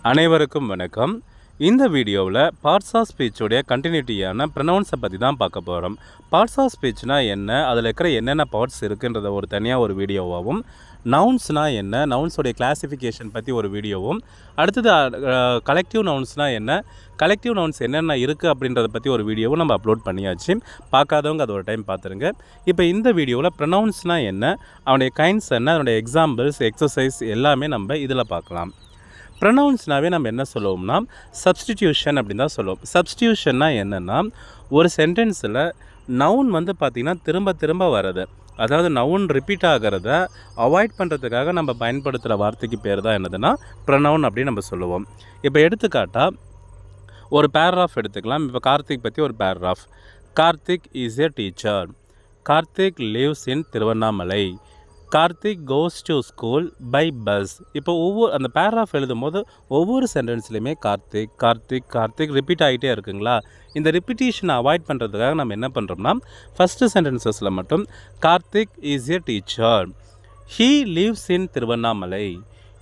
அனைவருக்கும் வணக்கம். இந்த வீடியோவில் பார்ட்ஸ் ஆஃப் ஸ்பீச்சோடைய கண்டினியூட்டியான ப்ரொனவுன்ஸை பற்றி தான் பார்க்க போகிறோம். பார்ட்ஸ் ஆஃப் ஸ்பீச்னால் என்ன, அதில் இருக்கிற என்னென்ன பார்ட்ஸ் இருக்குன்றத தனியாக ஒரு வீடியோவாகவும், நவுன்ஸ்னால் என்ன, நவுன்ஸோடைய கிளாஸிஃபிகேஷன் பற்றி ஒரு வீடியோவும், அடுத்தது கலெக்டிவ் நவுன்ஸ்னால் என்ன, கலெக்டிவ் நவுன்ஸ் என்னென்ன இருக்குது அப்படின்றத பற்றி ஒரு வீடியோவும் நம்ம அப்லோட் பண்ணியாச்சு. பார்க்காதவங்க அது ஒரு டைம் பார்த்துருங்க. இப்போ இந்த வீடியோவில் ப்ரொனவுன்ஸ்னால் என்ன, அவனுடைய கைண்ட்ஸ் என்ன, அதனுடைய எக்ஸாம்பிள்ஸ், எக்ஸசைஸ் எல்லாமே நம்ம இதில் பார்க்கலாம். ப்ரொனவுன்ஸ்னாவே நம்ம என்ன சொல்லுவோம்னா சப்ஸ்டிடியூஷன் அப்படின்னு தான் சொல்லுவோம். சப்ஸ்டிடியூஷன்னா என்னென்னா, ஒரு சென்டென்ஸில் நவுன் பார்த்திங்கன்னா திரும்ப திரும்ப வர்றது, அதாவது நவுன் ரிப்பீட் ஆகிறத அவாய்ட் பண்ணுறதுக்காக நம்ம பயன்படுத்துகிற வார்த்தைக்கு பேர் தான் என்னதுன்னா ப்ரொனவுன் அப்படின்னு நம்ம சொல்லுவோம். இப்போ எடுத்துக்காட்டால் ஒரு பேராகிராஃப் எடுத்துக்கலாம். இப்போ கார்த்திக் பற்றி ஒரு paragraph. Karthik is a teacher. Karthik lives in Tiruvannamalai. Karthik goes to school by bus. இப்போ அந்த பேராகிராஃப் எழுதும் போது ஒவ்வொரு சென்டென்ஸ்லையுமே கார்த்திக் கார்த்திக் கார்த்திக் ரிப்பீட் ஆகிட்டே இருக்குங்களா. இந்த ரிப்பீட்டேஷனை அவாய்ட் பண்ணுறதுக்காக நம்ம என்ன பண்ணுறோம்னா, ஃபஸ்ட்டு சென்டென்சஸில் மட்டும் Karthik is a teacher, he lives in Tiruvannamalai,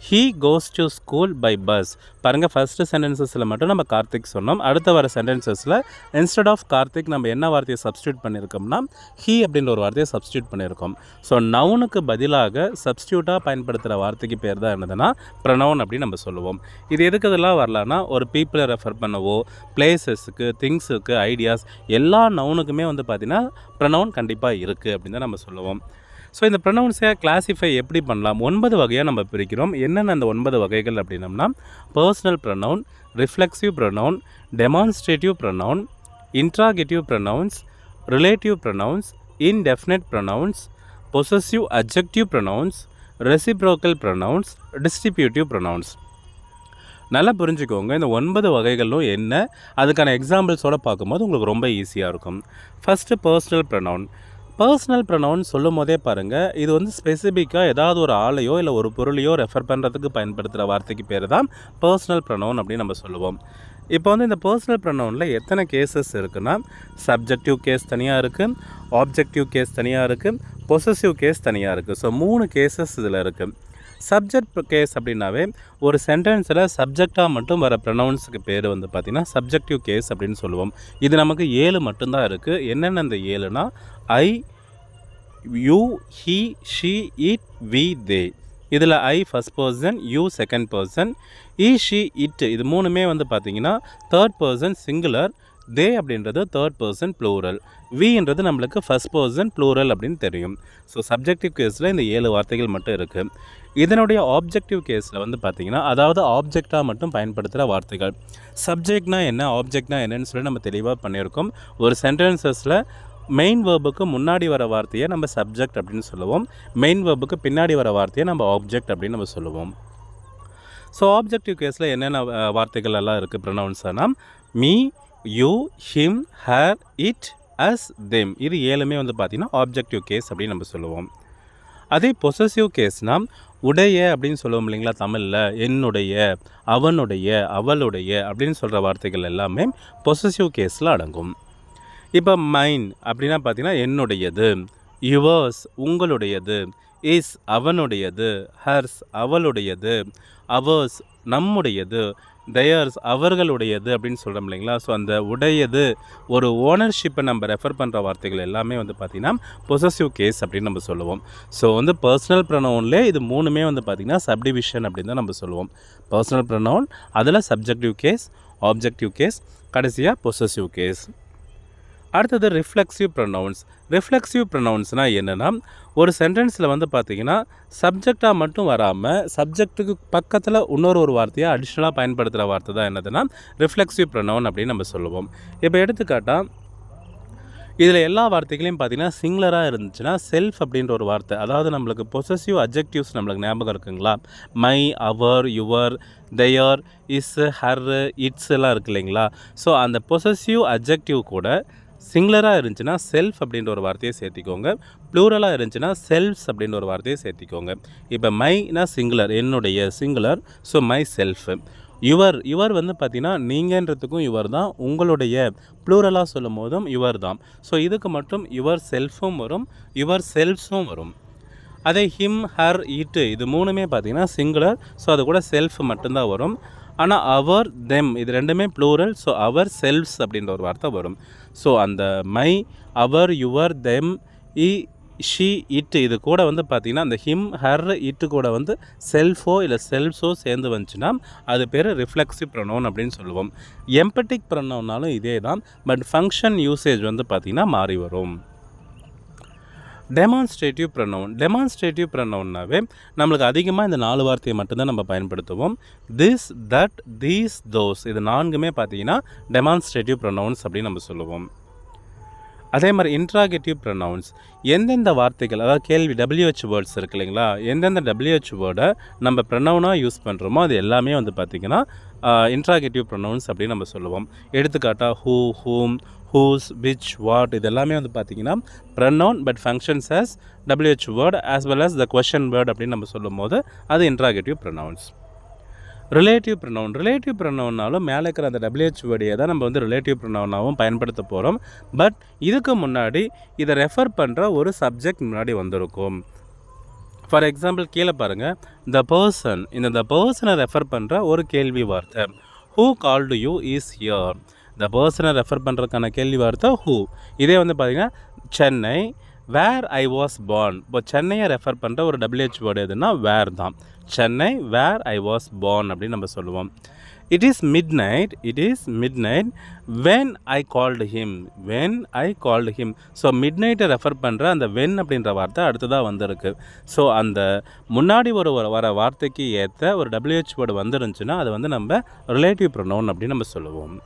he goes to school by bus. பாருங்கள், ஃபஸ்ட்டு சென்டென்சஸில் மட்டும் நம்ம கார்த்திக் சொன்னோம். அடுத்த வர சென்டென்சஸில் இன்ஸ்டெட் ஆஃப் கார்த்திக் நம்ம என்ன வார்த்தையை சப்ஸ்டியூட் பண்ணியிருக்கோம்னா ஹீ அப்படின்ற ஒரு வார்த்தையை சப்ஸ்டியூட் பண்ணியிருக்கோம். ஸோ நவுனுக்கு பதிலாக சப்ஸ்டியூட்டாக பயன்படுத்துகிற வார்த்தைக்கு பேர் தான் என்னதுன்னா ப்ரொனவுன் அப்படின்னு நம்ம சொல்லுவோம். இது எதுக்கு இதெல்லாம் வரலான்னா, ஒரு பீப்புளை ரெஃபர் பண்ணவோ, பிளேசஸுக்கு, திங்ஸுக்கு, ஐடியாஸ் எல்லா நவுனுக்குமே பார்த்திங்கன்னா ப்ரொனவுன் கண்டிப்பாக இருக்குது அப்படின்னு தான் நம்ம சொல்லுவோம். ஸோ இந்த ப்ரொனவுன்ஸை கிளாஸிஃபை எப்படி பண்ணலாம்? 9 வகையாக நம்ம பிரிக்கிறோம். என்னென்ன அந்த 9 வகைகள் அப்படின்னம்னா, personal pronoun, reflexive pronoun, demonstrative pronoun, interrogative pronounce, relative pronounce, indefinite pronounce, possessive adjective pronounce, reciprocal pronounce, distributive pronounce. நல்லா புரிஞ்சுக்கோங்க, இந்த 9 வகைகளும் என்ன, அதுக்கான எக்ஸாம்பிள்ஸோடு பார்க்கும்போது உங்களுக்கு ரொம்ப ஈஸியாக இருக்கும். First personal pronoun. Personal pronoun சொல்லும் போதே பாருங்கள், இது ஸ்பெசிஃபிக்காக ஏதாவது ஒரு ஆளையோ இல்லை ஒரு பொருளையோ ரெஃபர் பண்ணுறதுக்கு பயன்படுத்துகிற வார்த்தைக்கு பேர் தான் பர்சனல் ப்ரொனவுன் அப்படின்னு நம்ம சொல்லுவோம். இப்போ இந்த பர்சனல் ப்ரொனவுனில் எத்தனை கேசஸ் இருக்குன்னா, சப்ஜெக்டிவ் கேஸ் தனியாக இருக்குது, ஆப்ஜெக்டிவ் கேஸ் தனியாக இருக்குது, பொசசிவ் கேஸ் தனியாக இருக்குது. ஸோ 3 கேசஸ் இதில் இருக்குது. சப்ஜெக்ட் கேஸ் அப்படின்னாவே ஒரு சென்டென்ஸில் சப்ஜெக்டாக மட்டும் வர ப்ரொனவுன்ஸுக்கு பேர் பார்த்திங்கன்னா சப்ஜெக்டிவ் கேஸ் அப்படின்னு சொல்லுவோம். இது நமக்கு 7 மட்டும்தான் இருக்குது. என்னென்ன இந்த 7னா, I, you, he, she, it, we, they. இதில் I first person, you second person, he, she, it இது 3மே பார்த்திங்கன்னா தேர்ட் பர்சன் சிங்குலர், தே அப்படின்றது தேர்ட் பர்சன் ப்ளூரல், வின்றது நம்மளுக்கு ஃபஸ்ட் பர்சன் ப்ளூரல் அப்படின்னு தெரியும். ஸோ சப்ஜெக்டிவ் கேஸில் இந்த 7 வார்த்தைகள் மட்டும் இருக்குது. இதனுடைய ஆப்ஜெக்டிவ் கேஸில் பார்த்திங்கன்னா, அதாவது ஆப்ஜெக்டாக மட்டும் பயன்படுத்துகிற வார்த்தைகள். சப்ஜெக்ட்னா என்ன, ஆப்ஜெக்ட்னா என்னன்னு சொல்லி நம்ம தெளிவாக பண்ணியிருக்கோம். ஒரு சென்டென்சஸில் மெயின் வேர்புக்கு முன்னாடி வர வார்த்தையை நம்ம சப்ஜெக்ட் அப்படின்னு சொல்லுவோம், மெயின் வேர்புக்கு பின்னாடி வர வார்த்தையை நம்ம ஆப்ஜெக்ட் அப்படின்னு நம்ம சொல்லுவோம். ஸோ ஆப்ஜெக்டிவ் கேஸில் என்னென்ன வார்த்தைகள் எல்லாம் இருக்குது ப்ரொனவுன்ஸானா, me, you, him, her, it, us, them. இது 7மே பார்த்திங்கன்னா ஆப்ஜெக்டிவ் கேஸ் அப்படின்னு நம்ம சொல்லுவோம். அதே பொசசிவ் கேஸ்னால், உடைய அப்படின்னு சொல்லுவோம் இல்லைங்களா தமிழில், என்னுடைய, அவனுடைய, அவளுடைய அப்படின்னு சொல்கிற வார்த்தைகள் எல்லாமே பொசசிவ் கேஸில் அடங்கும். இப்போ மைன் அப்படின்னா பார்த்திங்கன்னா என்னுடையது, யுவர்ஸ் உங்களுடையது, இஸ் அவனுடையது, ஹர்ஸ் அவளுடையது, அவர்ஸ் நம்முடையது, தயர்ஸ் அவர்களுடையது அப்படின்னு சொல்கிறோம் இல்லைங்களா. ஸோ அந்த உடையது ஒரு ஓனர்ஷிப்பை நம்ம ரெஃபர் பண்ணுற வார்த்தைகள் எல்லாமே பார்த்திங்கன்னா பொசசிவ் கேஸ் அப்படின்னு நம்ம சொல்லுவோம். ஸோ பர்சனல் ப்ரொனவுன்லே இது 3மே பார்த்திங்கன்னா சப்டிவிஷன் அப்படின்னு தான் நம்ம சொல்லுவோம். பர்சனல் ப்ரொனவுன், அதில் சப்ஜெக்டிவ் கேஸ், ஆப்ஜெக்டிவ் கேஸ், கடைசியாக பொசசிவ் கேஸ். அடுத்தது ரிஃப்ளெக்சிவ் ப்ரொனவுன்ஸ். ரிஃப்ளெக்சிவ் ப்ரொனவுன்ஸ்னால் என்னென்னா, ஒரு சென்டென்ஸில் பார்த்திங்கன்னா சப்ஜெக்டாக மட்டும் வராமல் சப்ஜெக்ட்டுக்கு பக்கத்தில் ஒரு வார்த்தையை அடிஷ்னலாக பயன்படுத்துகிற வார்த்தை தான் என்னதுன்னா ரிஃப்ளெக்சிவ் ப்ரொனவுன் அப்படின்னு நம்ம சொல்லுவோம். இப்போ எடுத்துக்காட்டால் இதில் எல்லா வார்த்தைகளையும் பார்த்திங்கன்னா சிங்குலராக இருந்துச்சுன்னா செல்ஃப் அப்படின்ற ஒரு வார்த்தை, அதாவது நம்மளுக்கு பொசசிவ் அட்ஜெக்டிவ்ஸ் நம்மளுக்கு ஞாபகம் இருக்குங்களா, my, our, your, their, his, her, its எல்லாம் இருக்குது இல்லைங்களா. ஸோ அந்த பொசசிவ் அட்ஜெக்டிவ் கூட சிங்குலராக இருந்துச்சுன்னா செல்ஃப் அப்படின்ற ஒரு வார்த்தையை சேர்த்திக்கோங்க, ப்ளூரலாக இருந்துச்சுன்னா செல்ஃப்ஸ் அப்படின்ற ஒரு வார்த்தையை சேர்த்திக்கோங்க. இப்போ மைனா சிங்குலர், என்னுடைய singular, so my self. Your பார்த்திங்கன்னா நீங்கன்றதுக்கும் யுவர் தான், உங்களுடைய ப்ளூரலாக சொல்லும் போதும் யுவர் தான். ஸோ இதுக்கு மட்டும் யுவர் செல்ஃபும் வரும், யுவர் செல்ஃப்ஸும் வரும். அதே ஹிம், ஹர், இட் இது மூணுமே பார்த்திங்கன்னா சிங்குலர். ஸோ அது கூட செல்ஃப் மட்டும்தான் வரும். ஆனால் அவர், தெம் இது ரெண்டுமே ப்ளூரல். ஸோ அவர் செல்ஃப்ஸ் அப்படின்ற ஒரு வார்த்தை வரும். ஸோ அந்த my, our, your, them, he, she, it இது கூட வந்து பார்த்திங்கன்னா அந்த ஹிம், ஹர், இட்டு கூட வந்து செல்ஃபோ இல்லை செல்ஃப்ஸோ சேர்ந்து வந்துச்சுன்னா அது பேர் ரிஃப்ளெக்சிவ் ப்ரொனவுன் அப்படின்னு சொல்லுவோம். எம்பட்டிக் ப்ரொனவுன்னாலும் இதே தான். பட் ஃபங்க்ஷன் யூசேஜ் வந்து பார்த்திங்கன்னா மாறி வரும். டெமான்ஸ்ட்ரேட்டிவ் ப்ரொனவுன்னாவே நம்மளுக்கு அதிகமாக இந்த 4 வார்த்தையை மட்டும்தான் நம்ம பயன்படுத்துவோம். திஸ், தட், தீஸ், தோஸ் இது 4மே பார்த்திங்கன்னா டெமான்ஸ்ட்ரேட்டிவ் ப்ரொனவுன்ஸ் அப்படின்னு நம்ம சொல்லுவோம். அதே மாதிரி இன்ட்ராகேட்டிவ் ப்ரொனவுன்ஸ் எந்தெந்த வார்த்தைகள், அதாவது கேள்வி WH வேர்ட்ஸ் இருக்குது இல்லைங்களா, எந்தெந்த WH வேர்டை நம்ம ப்ரொனவுனாக யூஸ் பண்ணுறோமோ அது எல்லாமே வந்து பார்த்திங்கன்னா இன்ட்ராகேட்டிவ் ப்ரொனவுன்ஸ் அப்படின்னு நம்ம சொல்லுவோம். எடுத்துக்காட்டாக who, whom, whose, which, what இது எல்லாமே வந்து பார்த்திங்கன்னா pronoun but functions as WH word as well as the question word அப்படின்னு நம்ம சொல்லும் போது அது இன்ட்ராகேட்டிவ் ப்ரொனவுன்ஸ். ரிலேட்டிவ் ப்ரொனவுன்னாலும் மேலே இருக்கிற அந்த WH வேர்டையே தான் நம்ம வந்து ரிலேட்டிவ் ப்ரொனவுனாகவும் பயன்படுத்த போகிறோம். பட் இதுக்கு முன்னாடி இதை ரெஃபர் பண்ணுற ஒரு சப்ஜெக்ட் முன்னாடி வந்திருக்கும். ஃபார் எக்ஸாம்பிள் கீழே பாருங்கள், த பர்சன், இந்த பர்சனை ரெஃபர் பண்ணுற ஒரு கேள்வி வார்த்தை. Who called you is here. The பர்சனை ரெஃபர் பண்ணுறதுக்கான கேள்வி வார்த்தை ஹூ. இதே வந்து பார்த்திங்கன்னா Chennai, where I was born. இப்போ சென்னையை ரெஃபர் பண்ணுற ஒரு WH வேர்டு எதுனா வேர் தான். Chennai, where I was born அப்படின்னு நம்ம சொல்லுவோம். It is midnight when I called him. So mid நைட்டை ரெஃபர் பண்ணுற அந்த வென் அப்படின்ற வார்த்தை அடுத்ததாக வந்திருக்கு. ஸோ அந்த முன்னாடி வர வார்த்தைக்கு ஏற்ற ஒரு WH வேர்டு வந்துருந்துச்சுன்னா அது வந்து நம்ம ரிலேட்டிவ் ப்ரொனவுன் அப்படின்னு நம்ம சொல்லுவோம்.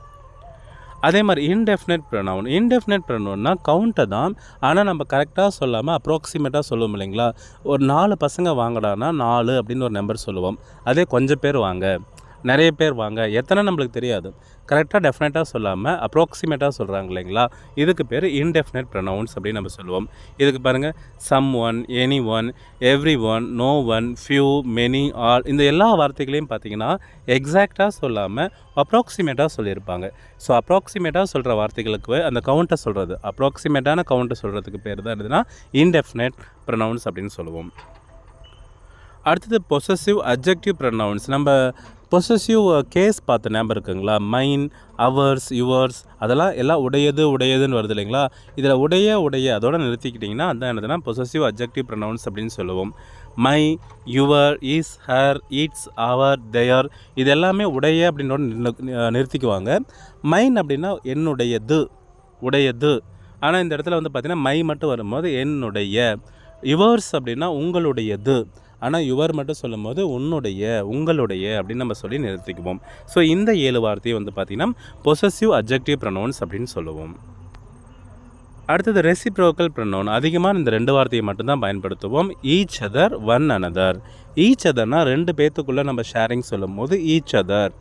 அதே மாதிரி இன்டெஃபினட் ப்ரொனவுன்னா கவுண்ட்டை தான், ஆனால் நம்ம கரெக்டாக சொல்லாமல் அப்ராக்சிமேட்டாக சொல்லுவோம் இல்லைங்களா. ஒரு 4 பசங்க வாங்கடானா 4 அப்படின்னு ஒரு நம்பர் சொல்லுவோம். அதே கொஞ்சம் பேர் வாங்க, நிறைய பேர் வாங்க, எத்தனை நம்மளுக்கு தெரியாது. கரெக்டாக டெஃபினட்டாக சொல்லாமல் அப்ராக்சிமேட்டாக சொல்கிறாங்க இல்லைங்களா, இதுக்கு பேர் இன்டெஃபினட் ப்ரொனவுன்ஸ் அப்படின்னு நம்ம சொல்லுவோம். இதுக்கு பாருங்கள், someone, anyone, everyone, no one, few, many, all இந்த எல்லா வார்த்தைகளையும் பார்த்திங்கன்னா எக்ஸாக்டாக சொல்லாமல் அப்ராக்சிமேட்டாக சொல்லியிருப்பாங்க. ஸோ அப்ராக்சிமேட்டாக சொல்கிற வார்த்தைகளுக்கு அந்த கவுண்ட்டை சொல்கிறது, அப்ராக்சிமேட்டான கவுண்ட்டை சொல்கிறதுக்கு பேர் தான் எதுனா இன்டெஃபினட் ப்ரொனவுன்ஸ் அப்படின்னு சொல்லுவோம். அடுத்தது பொசசிவ் அட்ஜெக்டிவ் ப்ரொனவுன்ஸ். நம்ம பொசசிவ் கேஸ் பார்த்த ஞாபகம் இருக்குங்களா, மைன், அவர்ஸ், யுவர்ஸ் அதெல்லாம் எல்லாம் உடையதுன்னு வருது இல்லைங்களா. இதில் உடைய அதோட நிறுத்திக்கிட்டிங்கன்னா அதுதான் என்னதுன்னா பொசசிவ் அட்ஜெக்டிவ் ப்ரொனவுன்ஸ் அப்படின்னு சொல்லுவோம். My, your, his, her, its, our, their இது எல்லாமே உடைய அப்படின்னோட நிறுத்திக்குவாங்க. மைன் அப்படின்னா உடையது. ஆனால் இந்த இடத்துல வந்து பார்த்திங்கன்னா மை மட்டும் வரும்போது என்னுடைய. யுவர்ஸ் அப்படின்னா உங்களுடையது, ஆனால் யுவர் மட்டும் சொல்லும் போது உங்களுடைய அப்படின்னு நம்ம சொல்லி நிறுத்திக்குவோம். ஸோ இந்த 7 வார்த்தையை வந்து பார்த்திங்கன்னா பொசசிவ் அட்ஜெக்டிவ் ப்ரொனவுன்ஸ் அப்படின்னு சொல்லுவோம். அடுத்தது ரெசிப்ரோக்கல் ப்ரொனவுன். அதிகமாக இந்த 2 வார்த்தையை மட்டும்தான் பயன்படுத்துவோம். Each other, one another. Each அதர்னால் 2 பேர்த்துக்குள்ளே நம்ம ஷேரிங் சொல்லும் போது ஈச் அதர்.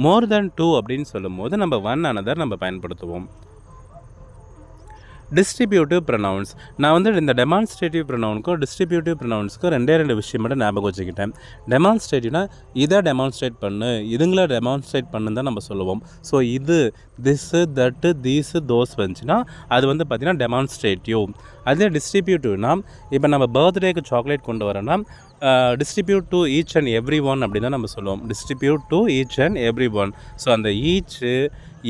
மோர் தென் 2 அப்படின்னு சொல்லும் போது நம்ம ஒன் அனதர் நம்ம பயன்படுத்துவோம். Distributive pronounce. நான் வந்து இந்த டெமான்ஸ்ட்ரேட்டிவ் ப்ரொனவுனுக்கும் டிஸ்ட்ரிபியூட்டிவ் ப்ரொனவுன்ஸ்க்கும் 2 விஷயம் மட்டும் ஞாபகம் வச்சுக்கிட்டேன். டெமான்ஸ்ட்ரேட்டிவ்னா இதை டெமான்ஸ்ட்ரேட் பண்ணு, இதுங்களை டெமான்ஸ்ட்ரேட் பண்ணுன்னு தான் நம்ம சொல்லுவோம். ஸோ இது திஸ்ஸு, தட்டு, தீஸு, தோஸ் வந்துச்சுன்னா அது வந்து பார்த்திங்கன்னா டெமான்ஸ்ட்ரேட்டிவ். அதே டிஸ்ட்ரிபியூட்டிவ்னா இப்போ நம்ம பர்த்டேக்கு சாக்லேட் கொண்டு வரோன்னா distribute to each and every one அப்படி தான் நம்ம சொல்லுவோம். Distribute to each and every one. So அந்த ஈச்சு,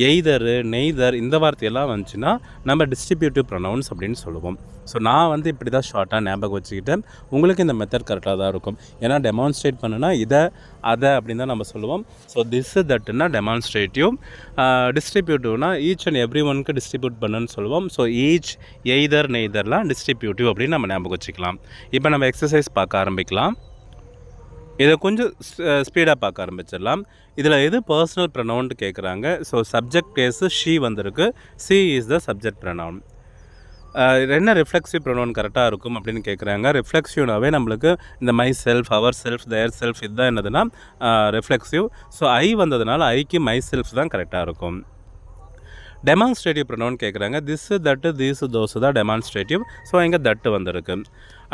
எய்தரு, நெய்தர் இந்த வார்த்தையெல்லாம் வந்துச்சுன்னா நம்ம டிஸ்ட்ரிபியூட்டிவ் ப்ரொனவுன்ஸ் அப்படின்னு சொல்லுவோம். ஸோ நான் வந்து இப்படி தான் ஷார்ட்டாக ஞாபகம் வச்சுக்கிட்டேன். உங்களுக்கு இந்த மெத்தட் கரெக்டாக தான் இருக்கும். ஏன்னா டெமான்ஸ்ட்ரேட் பண்ணுன்னா அதை அப்படின்னு தான் நம்ம சொல்லுவோம். ஸோ திஸ் தட்டுன்னா டெமான்ஸ்ட்ரேட்டிவ். டிஸ்ட்ரிபியூட்டிவ்னா ஈச் அண்ட் எவ்ரி ஒனுக்கு டிஸ்ட்ரிபியூட் பண்ணுன்னு சொல்லுவோம். ஸோ ஈச், எய்தர், நெய்தர்லாம் டிஸ்ட்ரிபியூட்டிவ் அப்படின்னு நம்ம ஞாபகம் வச்சுக்கலாம். இப்போ நம்ம எக்ஸசைஸ் பார்க்க ஆரம்பிக்கலாம். இதை கொஞ்சம் ஸ்பீடாக பார்க்க ஆரம்பிச்சிடலாம். இதில் எது பர்சனல் ப்ரொனவுன்னு கேட்குறாங்க. ஸோ சப்ஜெக்ட் கேஸு ஷீ வந்திருக்கு. She is the subject pronoun. என்ன ரிஃப்ளெக்சிவ் ப்ரொனவுன் கரெக்டாக இருக்கும் அப்படின்னு கேட்குறாங்க. ரிஃப்ளெக்சிவ்னாவே நம்மளுக்கு இந்த myself, our self, their self இதுதான் என்னதுன்னா ரிஃப்ளெக்சிவ். ஸோ ஐ வந்ததுனால ஐக்கு மை செல்ஃப் தான் கரெக்டாக இருக்கும். டெமான்ஸ்ட்ரேட்டிவ் ப்ரொனவுன் கேட்குறாங்க. திஸ்ஸு, தட்டு, தீஸு, தோஸு தான் டெமான்ஸ்ட்ரேட்டிவ். ஸோ இங்கே தட்டு வந்திருக்கு.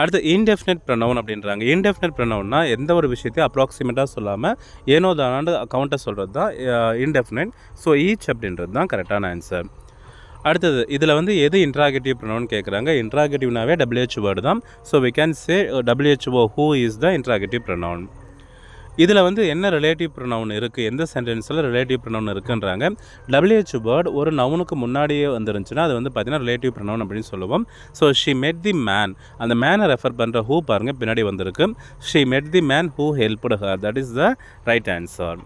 அடுத்து இன்டெஃபினட் ப்ரொனவுன் அப்படின்றாங்க. இன்டெஃபினட் ப்ரொனவுன்னா எந்த ஒரு விஷயத்தையும் அப்ராக்சிமேட்டாக சொல்லாமல் ஏனோ தானாண்டு கவுண்ட்டை சொல்கிறது தான் இன்டெஃபினட். ஸோ ஈச் அப்படின்றது தான் கரெக்டான ஆன்சர். அடுத்தது இதில் வந்து எது இன்ட்ராகேட்டிவ் ப்ரொனவுன் கேட்குறாங்க. இன்ட்ராகேட்டிவ்னாவே WHO வேர்டு தான். So we can say WHO who is the interrogative pronoun. இதில் வந்து என்ன ரிலேட்டிவ் ப்ரொனவுன் இருக்குது, எந்த சென்டென்ஸில் ரிலேட்டிவ் ப்ரொனவுன் இருக்குன்றாங்க. WHO வேர்டு ஒரு நவுனுக்கு முன்னாடியே வந்துருந்துச்சுன்னா அது வந்து பார்த்திங்கன்னா ரிலேட்டிவ் ப்ரொனவுன் அப்படின்னு சொல்லுவோம். ஸோ ஷி மெட் தி மேன், அந்த மேனை ரெஃபர் பண்ணுற ஹூ பாருங்கள் பின்னாடி வந்திருக்கு. ஷி மெட் the man who helped her, that is the right answer.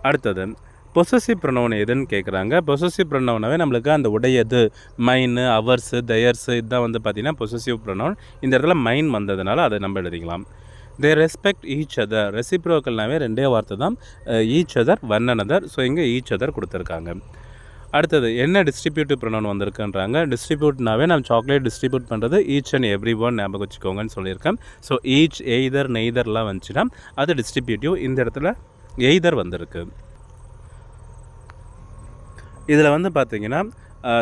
அடுத்தது பொசசிவ் ப்ரொனவுன் எதுன்னு கேட்குறாங்க. பொசசிவ் ப்ரொனவுனாவே நம்மளுக்கு அந்த உடையது, மைனு, அவர்ஸு, தயர்ஸு இதுதான் வந்து பார்த்திங்கன்னா பொசசிவ் ப்ரொனவுன். இந்த இடத்துல மைன் வந்ததுனால அதை நம்ம எழுதிக்கலாம். தே ரெஸ்பெக்ட் ஈச் அதர், ரெசிப்ரோக்கல்னாவே ரெண்டே வார்த்தை தான், each other, one another. So இங்கே ஈச் அதர் கொடுத்துருக்காங்க. அடுத்தது என்ன டிஸ்ட்ரிபியூட்டிவ் ப்ரொனவுன் வந்திருக்குன்றாங்க. டிஸ்ட்ரிபியூட்னாவே நம்ம சாக்லேட் டிஸ்ட்ரிபியூட் பண்ணுறது ஈச் அண்ட் எவ்ரி ஒன் ஞாபகம் வச்சுக்கோங்கன்னு சொல்லியிருக்கேன். ஸோ ஈச், எய்தர், நெய்தர்லாம் வந்துச்சுன்னா அது டிஸ்ட்ரிபியூட்டிவ். இந்த இடத்துல எய்தர் வந்திருக்கு. இதில் வந்து பார்த்திங்கன்னா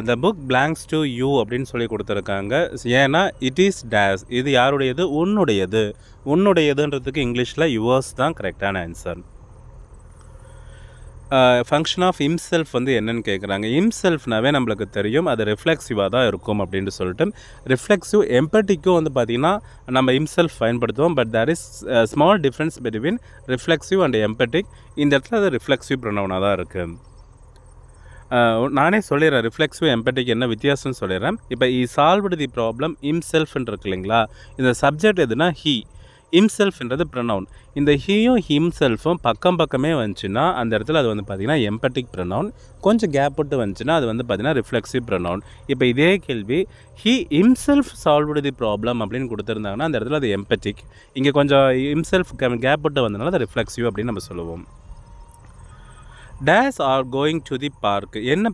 the book belongs to you அப்படின்னு சொல்லி கொடுத்துருக்காங்க. ஏன்னா இட் இஸ் டேஸ், இது யாருடையது, உன்னுடையது. உன்னுடையதுன்றதுக்கு இங்கிலீஷில் யுவர்ஸ் தான் கரெக்டான ஆன்சர். ஃபங்க்ஷன் ஆஃப் இம்செல்ஃப் வந்து என்னென்னு கேட்குறாங்க. இம்செல்ஃப்னாவே நம்மளுக்கு தெரியும் அது ரிஃப்ளெக்சிவாக தான் இருக்கும் அப்படின்ட்டு சொல்லிட்டு, ரிஃப்ளெக்சிவ் எம்பட்டிக்கும் வந்து பார்த்திங்கன்னா நம்ம இம்செல்ஃப் பயன்படுத்துவோம். But there is small difference between reflexive and emphatic. இந்த இடத்துல அது ரிஃப்ளெக்சிவ் ப்ரொனவுனாக தான் இருக்குது. நானே சொல்லிடுறேன் ரிஃப்ளெக்ஸிவ் எம்பட்டிக் என்ன வித்தியாசம்னு சொல்லிடுறேன். இப்போ ஈ சால்வ்டு தி ப்ராப்ளம் இம்செல்ஃப்னு இருக்கு இல்லைங்களா, இந்த சப்ஜெக்ட் எதுனா ஹீ, இம்செல்ஃப்ன்றது ப்ரொனவுன். இந்த ஹீயும் ஹிம்செல்ஃபும் பக்கம் பக்கமே வந்துச்சுன்னா அந்த இடத்துல அது வந்து பார்த்திங்கன்னா எம்பட்டிக் ப்ரொனவுன். கொஞ்சம் கேப் விட்டு வந்துச்சுன்னா அது வந்து பார்த்திங்கன்னா ரிஃப்ளெக்சிவ் ப்ரொனவுன். இப்போ இதே கேள்வி he himself solved the problem அப்படின்னு கொடுத்துருந்தாங்கன்னா அந்த இடத்துல அது எம்பட்டிக். இங்கே கொஞ்சம் இம்செல்ஃப் கேப் விட்டு வந்ததுனால அது ரிஃப்ளெக்சிவ் அப்படின்னு நம்ம சொல்லுவோம். Days are going to the park என்ன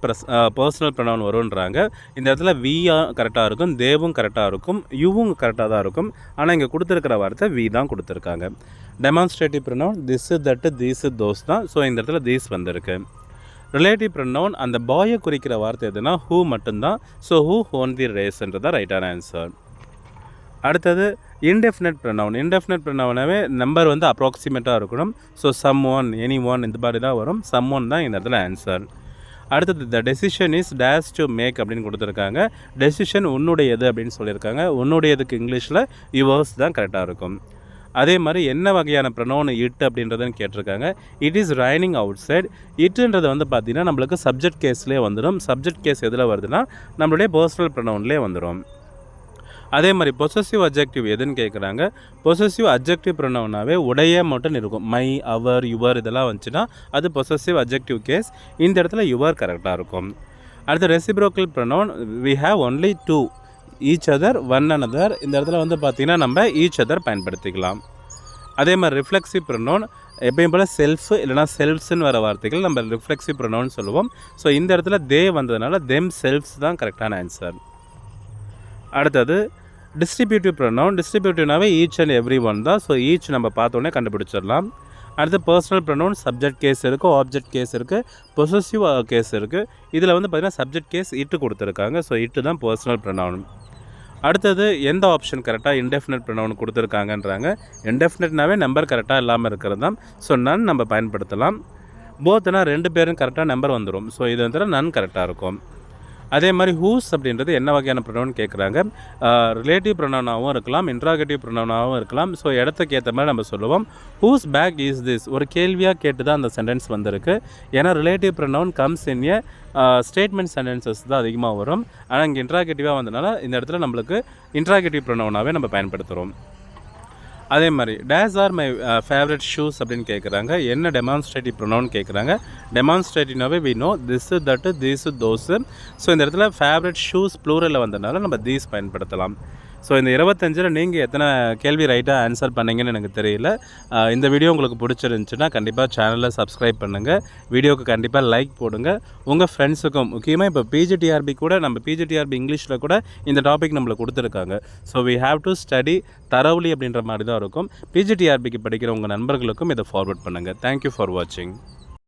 பர்சனல் ப்ரொனவுன் வருன்றாங்க. இந்த இடத்துல வியா கரெக்டாக இருக்கும், தேவும் கரெக்டாக இருக்கும், யுவும் கரெக்டாக தான் இருக்கும். ஆனால் இங்கே கொடுத்துருக்கிற வார்த்தை வி தான் கொடுத்துருக்காங்க. டெமான்ஸ்ட்ரேட்டிவ் ப்ரொனவுன் திஸ், தட்டு, தீஸ், தோஸ் தான். ஸோ இந்த இடத்துல தீஸ் வந்திருக்கு. ரிலேட்டிவ் ப்ரொனவுன் அந்த பாயை குறிக்கிற வார்த்தை எதுனா ஹூ மட்டும்தான். ஸோ ஹூ ஓன் தி ரேஸ்ன்றது ரைட்டான ஆன்சர். அடுத்தது இன்டெஃபினட் ப்ரொனவுன். இன்டெஃபினட் ப்ரொனவுனாவே நம்பர் வந்து அப்ராக்சிமேட்டாக இருக்கணும். So someone, anyone இந்த மாதிரி தான் வரும். சம் ஒன் தான் இந்த இடத்துல ஆன்சர். அடுத்தது the decision is theirs to make அப்படின்னு கொடுத்துருக்காங்க. டெசிஷன் உன்னுடையது அப்படின்னு சொல்லியிருக்காங்க. உன்னுடையதுக்கு இங்கிலீஷில் யுவர்ஸ் தான் கரெக்டாக இருக்கும். அதே மாதிரி என்ன வகையான ப்ரொனவுன் இட் அப்படின்றதுன்னு கேட்டிருக்காங்க. It is raining outside. இட்டுன்றது வந்து பார்த்திங்கன்னா நம்மளுக்கு சப்ஜெக்ட் கேஸ்லேயே வந்துடும். சப்ஜெக்ட் கேஸ் எதில் வருதுன்னா நம்மளுடைய பர்சனல் ப்ரொனவுன்லேயே வந்துடும். அதே மாதிரி பொசசிவ் அட்ஜெக்டிவ் எதுன்னு கேட்குறாங்க. பொசசிவ் அட்ஜெக்டிவ் ப்ரொனவுனாவே உடைய மட்டும் இருக்கும். மை, அவர், யுவர் இதெல்லாம் வந்துச்சுன்னா அது பொசசிவ் அட்ஜெக்டிவ் கேஸ். இந்த இடத்துல யுவர் கரெக்டாக இருக்கும். அடுத்து reciprocal pronoun we have only two, each other, one another. இந்த இடத்துல வந்து பார்த்திங்கன்னா நம்ம ஈச் அதர் பயன்படுத்திக்கலாம். அதே மாதிரி ரிஃப்ளெக்சிவ் ப்ரொனவுன் எப்பயும் போல் செல்ஃப் இல்லைனா செல்ஃப்ஸ்ன்னு வர வார்த்தைகள் நம்ம ரிஃப்ளெக்சிவ் ப்ரொனவுன் சொல்லுவோம். ஸோ இந்த இடத்துல தே வந்ததுனால தெம் செல்ஃப்ஸ் தான் கரெக்டான ஆன்சர். அடுத்தது டிஸ்ட்ரிபியூட்டிவ் ப்ரொனவுன். டிஸ்ட்ரிபியூட்டிவ்னாவே ஈச் அண்ட் எவ்ரி ஒன் தான். ஸோ ஈச் நம்ம பார்த்தோன்னே கண்டுபிடிச்சிடலாம். அடுத்து பர்சனல் ப்ரொனவுன் சப்ஜெக்ட் கேஸ் இருக்குது, ஆப்ஜெக்ட் கேஸ் இருக்குது, பொசசிவ் கேஸ் இருக்குது. இதில் வந்து பார்த்திங்கன்னா சப்ஜெக்ட் கேஸ் இட்டு கொடுத்துருக்காங்க. ஸோ இட்டு தான் பர்சனல் ப்ரொனவுன். அடுத்தது எந்த ஆப்ஷன் கரெக்டாக இன்டெஃபினட் ப்ரொனவுன் கொடுத்துருக்காங்கன்றாங்க. இன்டெஃபினட்னாவே நம்பர் கரெக்டாக இல்லாமல் இருக்கிறது தான். ஸோ நன் நம்ம பயன்படுத்தலாம். போத்னா ரெண்டு பேரும் கரெக்டாக நம்பர் வந்துடும். ஸோ இது வந்து நன் கரெக்டாக இருக்கும். அதே மாதிரி ஹூஸ் அப்படின்றது என்ன வகையான ப்ரொனவுன் கேட்குறாங்க. ரிலேட்டிவ் ப்ரொனவுனாகவும் இருக்கலாம், இன்ட்ராகேட்டிவ் ப்ரொனவுனாகவும் இருக்கலாம். ஸோ இடத்துக்கு ஏற்ற மாதிரி நம்ம சொல்லுவோம். ஹூஸ் பேக் இஸ் திஸ் ஒரு கேள்வியாக கேட்டு தான் அந்த சென்டென்ஸ் வந்திருக்கு. ஏன்னா relative pronoun comes in A statement sentences தான் அதிகமாக வரும். ஆனால் இங்கே இன்ட்ராகேட்டிவாக வந்ததுனால இந்த இடத்துல நம்மளுக்கு இன்ட்ராகேட்டிவ் ப்ரொனவுனாவே நம்ம பயன்படுத்துகிறோம். அதே மாதிரி days or my favourite shoes அப்படின்னு கேட்குறாங்க. என்ன டெமான்ஸ்ட்ரேட்டிவ் ப்ரொனவுன் கேட்குறாங்க. டெமான்ஸ்ட்ரேட்டிவ்னாவே வி நோ திஸ், தட்டு, தீஸ், தோஸு. ஸோ இந்த இடத்துல ஃபேவரட் ஷூஸ் ப்ளூரலில் வந்ததுனால நம்ம தீஸ் பயன்படுத்தலாம். ஸோ இந்த 25ல் நீங்கள் எத்தனை கேள்வி ரைட்டாக ஆன்சர் பண்ணிங்கன்னு எனக்கு தெரியல. இந்த வீடியோ உங்களுக்கு பிடிச்சிருந்துச்சுன்னா கண்டிப்பாக சேனலில் சப்ஸ்கிரைப் பண்ணுங்கள். வீடியோவுக்கு கண்டிப்பாக லைக் போடுங்க. உங்கள் ஃப்ரெண்ட்ஸுக்கும் முக்கியமாக இப்போ பிஜிடிஆர்பி கூட நம்ம பிஜிடிஆர்பி இங்கிலீஷில் கூட இந்த டாபிக் நம்மளுக்கு கொடுத்துருக்காங்க. So we have to study thoroughly அப்படின்ற மாதிரி தான் இருக்கும். பிஜிடிஆர்பிக்கு படிக்கிற உங்கள் நண்பர்களுக்கும் இதை ஃபார்வர்ட் பண்ணுங்கள். தேங்க்யூ ஃபார் வாட்சிங்.